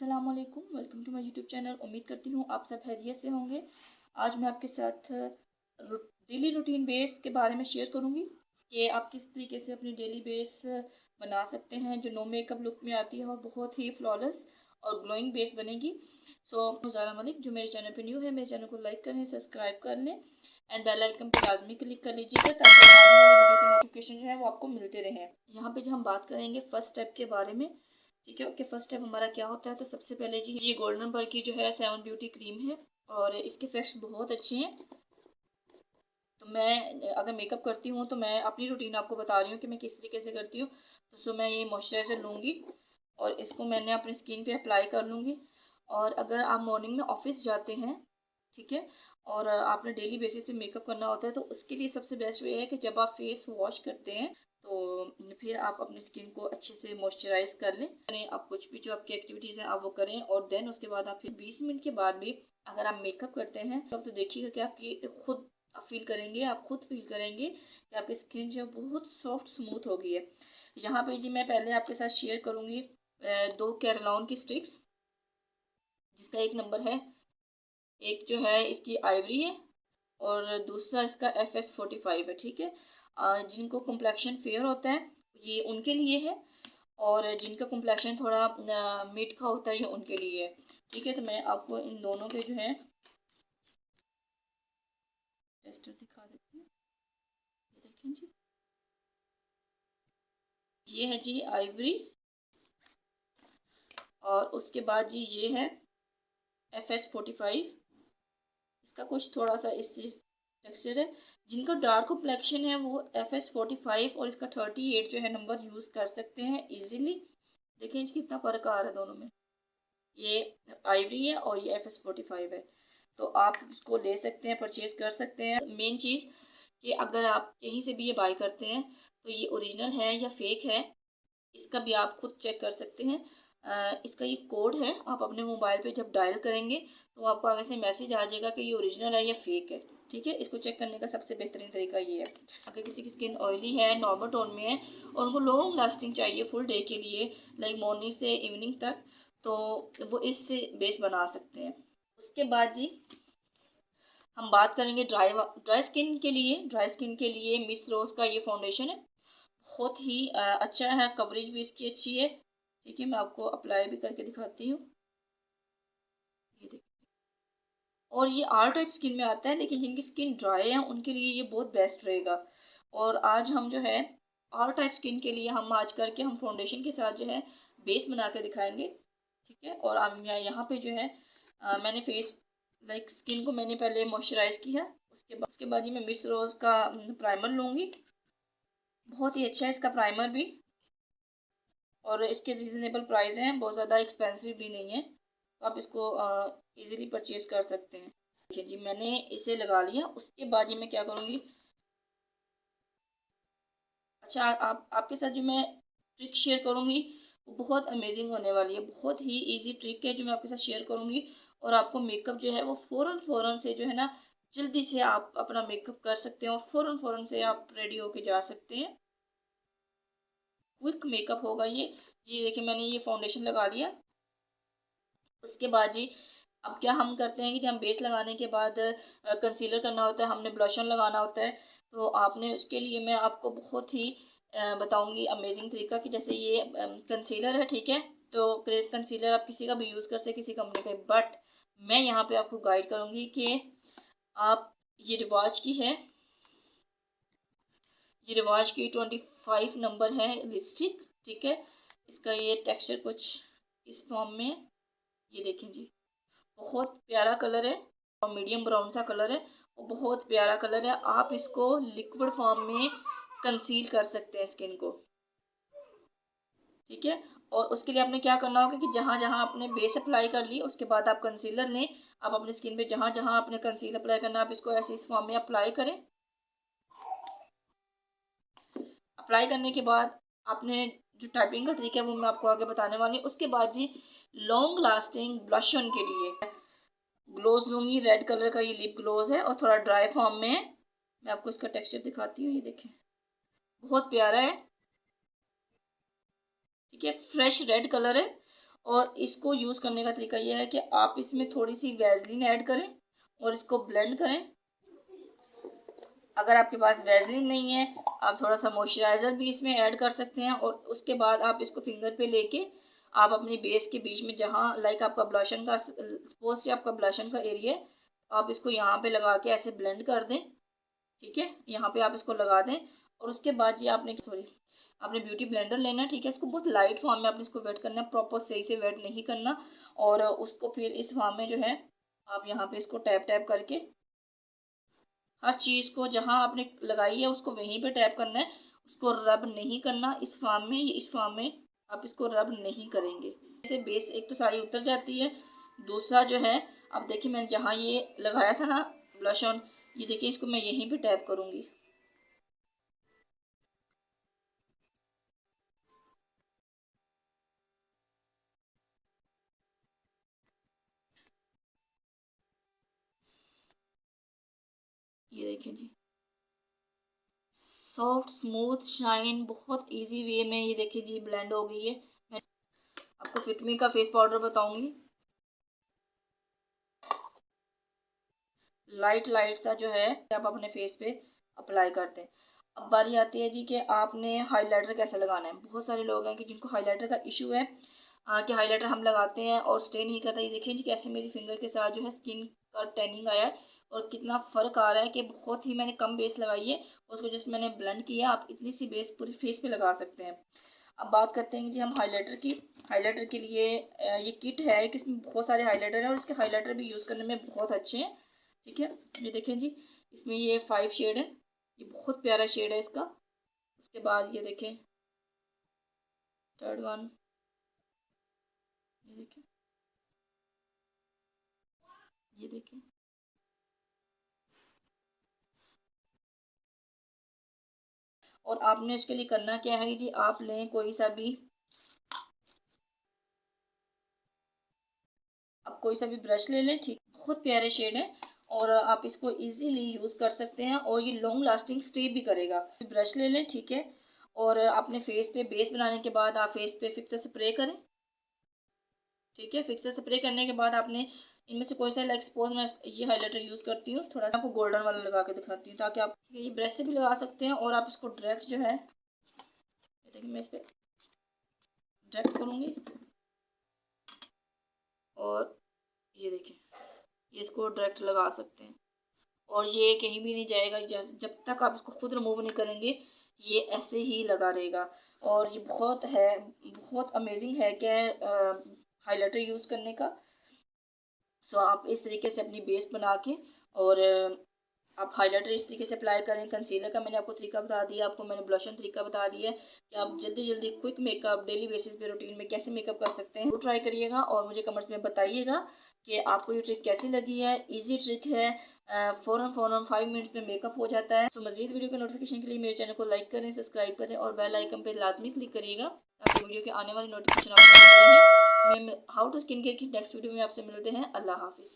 अस्सलाम वालेकुम, welcome to my YouTube channel. उम्मीद करती हूँ आप सब खैरियत से होंगे। आज मैं आपके साथ डेली रूटीन बेस के बारे में शेयर करूँगी कि आप किस तरीके से अपनी डेली बेस बना सकते हैं जो नो मेकअप लुक में आती है और बहुत ही फ्लॉलेस और ग्लोइंग बेस बनेगी। सो मुज़ारा मलिक जो मेरे चैनल पे न्यू है, मेरे चैनल को लाइक करें, सब्सक्राइब कर लें एंड बेल आइकन पर लाजमी क्लिक कर लीजिएगा ताकि आने वाली वीडियो के नोटिफिकेशन जो है वो आपको मिलते रहें। यहाँ पे जो हम बात करेंगे फर्स्ट स्टेप के बारे में, ठीक है। ओके, फर्स्ट स्टेप हमारा क्या होता है? तो सबसे पहले जी ये गोल्डन बर्ग की जो है 7 ब्यूटी क्रीम है और इसके इफेक्ट्स बहुत अच्छे हैं। तो मैं अगर मेकअप करती हूँ तो मैं अपनी रूटीन आपको बता रही हूँ कि मैं किस तरीके से करती हूँ। तो सो मैं ये मॉइस्चराइज़र लूँगी और इसको मैंने अपनी स्किन पे अप्लाई कर लूँगी। और अगर आप मॉर्निंग में ऑफिस जाते हैं, ठीक है, और आपने डेली बेसिस पे मेकअप करना होता है तो उसके लिए सबसे बेस्ट वे है कि जब आप फेस वॉश करते हैं तो फिर आप अपनी स्किन को अच्छे से मॉइस्चराइज कर लें। यानी आप कुछ भी जो आपकी एक्टिविटीज़ हैं आप वो करें और देन उसके बाद आप फिर 20 मिनट के बाद भी अगर आप मेकअप करते हैं तो देखिएगा कि आपकी खुद फील करेंगे, आप खुद फील करेंगे कि आपकी स्किन जो है बहुत सॉफ्ट स्मूथ हो गई है। यहाँ पे जी मैं पहले आपके साथ शेयर करूँगी 2 कैरलॉन की स्टिक्स, जिसका एक नंबर है, एक जो है इसकी आइवरी है और दूसरा इसका FS45 है, ठीक है। जिनको कम्प्लेक्शन फेयर होता है ये उनके लिए है और जिनका कम्प्लेक्शन थोड़ा मिड का होता है ये उनके लिए है, ठीक है। तो मैं आपको इन दोनों के जो है टेस्टर दिखा देती हूँ। ये देखें जी, ये है जी आइवरी और उसके बाद जी ये है FS45। इसका कुछ थोड़ा सा इस टेक्सचर है। जिनका डार्क कम्प्लेक्शन है वो FS45 और इसका 38 जो है नंबर यूज़ कर सकते हैं इजीली। देखिए कितना फ़र्क आ रहा है दोनों में, ये आइवरी है और ये FS45 है। तो आप इसको ले सकते हैं, परचेज कर सकते हैं। मेन चीज़ कि अगर आप कहीं से भी ये बाय करते हैं तो ये ओरिजिनल है या फेक है इसका भी आप खुद चेक कर सकते हैं। इसका ये कोड है, आप अपने मोबाइल पे जब डायल करेंगे तो आपको आगे से मैसेज आ जाएगा कि ये ओरिजिनल है या फेक है, ठीक है। इसको चेक करने का सबसे बेहतरीन तरीका ये है। अगर किसी की स्किन ऑयली है, नॉर्मल टोन में है और उनको लॉन्ग लास्टिंग चाहिए फुल डे के लिए, लाइक मॉर्निंग से इवनिंग तक, तो वो इससे बेस बना सकते हैं। उसके बाद जी हम बात करेंगे ड्राई स्किन के लिए। ड्राई स्किन के लिए मिस रोज का ये फाउंडेशन है, बहुत ही अच्छा है, कवरेज भी इसकी अच्छी है, ठीक है। मैं आपको अप्लाई भी करके दिखाती हूँ, ये देखिए। और ये आल टाइप स्किन में आता है लेकिन जिनकी स्किन ड्राई है उनके लिए ये बहुत बेस्ट रहेगा। और आज हम जो है ऑल टाइप स्किन के लिए हम आज करके हम फाउंडेशन के साथ जो है बेस बना के दिखाएंगे, ठीक है। और हम यहाँ पे जो है मैंने फेस लाइक स्किन को मैंने पहले मॉइस्चराइज किया, उसके बाद ही मैं मिस रोज़ का प्राइमर लूँगी। बहुत ही अच्छा है इसका प्राइमर भी और इसके रिजनेबल प्राइस हैं, बहुत ज़्यादा एक्सपेंसिव भी नहीं है, तो आप इसको इजीली परचेज कर सकते हैं। देखिए जी मैंने इसे लगा लिया। उसके बाद जी मैं क्या करूँगी, अच्छा आप आपके साथ जो मैं ट्रिक शेयर करूँगी वो बहुत अमेजिंग होने वाली है। बहुत ही इजी ट्रिक है जो मैं आपके साथ शेयर करूँगी और आपको मेकअप जो है वो फ़ौरन से जो है ना जल्दी से आप अपना मेकअप कर सकते हैं और फ़ौरन से आप रेडी होके जा सकते हैं। क्विक मेकअप होगा ये जी। देखिए मैंने ये फाउंडेशन लगा लिया। उसके बाद जी अब क्या हम करते हैं कि जब हम बेस लगाने के बाद कंसीलर करना होता है, हमने ब्लश ऑन लगाना होता है, तो आपने उसके लिए मैं आपको बहुत ही बताऊंगी अमेजिंग तरीका कि जैसे ये कंसीलर है, ठीक है। तो कंसीलर आप किसी का भी यूज़ कर सकते, किसी कंपनी का, बट मैं यहाँ पे आपको गाइड करूँगी कि आप ये रिवाज की है, ये रिवाज की 25 नंबर है लिपस्टिक, ठीक है। इसका ये टेक्सचर कुछ इस फॉर्म में, ये देखें जी, बहुत प्यारा कलर है और मीडियम ब्राउन सा कलर है, वो बहुत प्यारा कलर है। आप इसको लिक्विड फॉर्म में कंसील कर सकते हैं स्किन को, ठीक है। और उसके लिए आपने क्या करना होगा कि जहाँ जहाँ आपने बेस अप्लाई कर ली उसके बाद आप कंसीलर लें। आप अपनी स्किन पे जहाँ जहाँ आपने कंसीलर अप्लाई करना है आप इसको ऐसे इस फॉर्म में अप्लाई करें। अप्लाई करने के बाद आपने जो टाइपिंग का तरीका है वो मैं आपको आगे बताने वाली हूँ। उसके बाद जी लॉन्ग लास्टिंग ब्लश ऑन के लिए ग्लोज लूँगी। रेड कलर का ये लिप ग्लोज है और थोड़ा ड्राई फॉर्म में है। मैं आपको इसका टेक्सचर दिखाती हूँ, ये देखें बहुत प्यारा है, ठीक है। फ्रेश रेड कलर है और इसको यूज़ करने का तरीका यह है कि आप इसमें थोड़ी सी वैसलीन ऐड करें और इसको ब्लेंड करें। अगर आपके पास वैसलीन नहीं है, आप थोड़ा सा मॉइस्चराइज़र भी इसमें ऐड कर सकते हैं। और उसके बाद आप इसको फिंगर पे लेके आप अपनी बेस के बीच में जहाँ लाइक आपका ब्लशन का सपोज से आपका ब्लशन का एरिया है, आप इसको यहाँ पे लगा के ऐसे ब्लेंड कर दें। ठीक है, यहाँ पे आप इसको लगा दें और उसके बाद ये आपने ब्यूटी ब्लेंडर लेना है। ठीक है, इसको बहुत लाइट फॉर्म में आपने इसको वेट करना है, प्रॉपर सही से वेट नहीं करना। और उसको फिर इस फॉर्म में जो है आप यहाँ पे इसको टैप टैप करके हर चीज़ को जहाँ आपने लगाई है उसको वहीं पे टैप करना है, उसको रब नहीं करना। इस फॉर्म में इस फॉर्म में आप इसको रब नहीं करेंगे। जैसे बेस एक तो सारी उतर जाती है, दूसरा जो है अब देखिए मैंने जहाँ ये लगाया था ना ब्लश ऑन, ये देखिए इसको मैं यहीं पे टैप करूँगी। ये देखिए जी, सॉफ्ट स्मूथ शाइन बहुत इजी वे में ये देखिए जी ब्लेंड हो गई है। मैं आपको फिटमी का फेस पाउडर बताऊंगी, लाइट लाइट सा जो है आप अपने फेस पे अप्लाई करते हैं। अब बारी आती है जी कि आपने हाइलाइटर कैसे लगाना है। बहुत सारे लोग हैं कि जिनको हाइलाइटर का इशू है कि हाइलाइटर हम लगाते हैं और स्टे नहीं करता। ये देखिए जी कैसे मेरी फिंगर के साथ जो है स्किन का टैनिंग आया है और कितना फ़र्क आ रहा है कि बहुत ही मैंने कम बेस लगाई है, उसको जस्ट मैंने ब्लेंड किया। आप इतनी सी बेस पूरी फेस पे लगा सकते हैं। अब बात करते हैं कि जी हम हाइलाइटर की। हाइलाइटर के लिए ये किट है कि इसमें बहुत सारे हाइलाइटर हैं और इसके हाइलाइटर भी यूज़ करने में बहुत अच्छे हैं। ठीक है, ये देखें जी, इसमें ये 5 शेड है, ये बहुत प्यारा शेड है इसका। उसके बाद ये देखें थर्ड वन, ये देखें, ये देखें। और आपने इसके लिए करना क्या है कि जी आप लें कोई सा भी, आप कोई सा भी ब्रश ले लें। ठीक, बहुत प्यारे शेड है और आप इसको इजीली यूज़ कर सकते हैं और ये लॉन्ग लास्टिंग स्टे भी करेगा। ब्रश ले लें, ठीक है, और अपने फेस पे बेस बनाने के बाद आप फेस पे फिक्सर स्प्रे करें। ठीक है, फिक्सर स्प्रे करने के बाद आपने इनमें से कोई सा लाइक सपोज मैं ये हाइलाइटर यूज़ करती हूँ, थोड़ा सा आपको गोल्डन वाला लगा के दिखाती हूँ ताकि आप ये ब्रश से भी लगा सकते हैं और आप इसको डायरेक्ट जो है देखिए मैं इस पर डायरेक्ट करूँगी और ये देखिए ये इसको डायरेक्ट लगा सकते हैं और ये कहीं भी नहीं जाएगा। जब तक आप इसको खुद रिमूव नहीं करेंगे ये ऐसे ही लगा रहेगा। और ये बहुत अमेजिंग है कि हाइलाइटर यूज़ करने का। सो आप इस तरीके से अपनी बेस बना के और आप हाइलाइटर इस तरीके से अप्लाई करें। कंसीलर का मैंने आपको तरीका बता दिया, आपको मैंने ब्लशन तरीका बता दिया है कि आप जल्दी जल्दी क्विक मेकअप डेली बेसिस पे रूटीन में कैसे मेकअप कर सकते हैं। वो ट्राई करिएगा और मुझे कमेंट्स में बताइएगा कि आपको ये ट्रिक कैसी लगी है। इजी ट्रिक है, फ़ौरन 5 मिनट्स में मेकअप हो जाता है। सो मज़ीद वीडियो के नोटिफिकेशन के लिए मेरे चैनल को लाइक करें, सब्सक्राइब करें और बेल आइकन पर लाजमी क्लिक करिएगा ताकि वीडियो के आने वाली नोटिफिकेशन आपको मिलते रहें। मैं हाउ टू स्किन केयर की नेक्स्ट वीडियो में आपसे मिलते हैं। अल्लाह हाफिज़।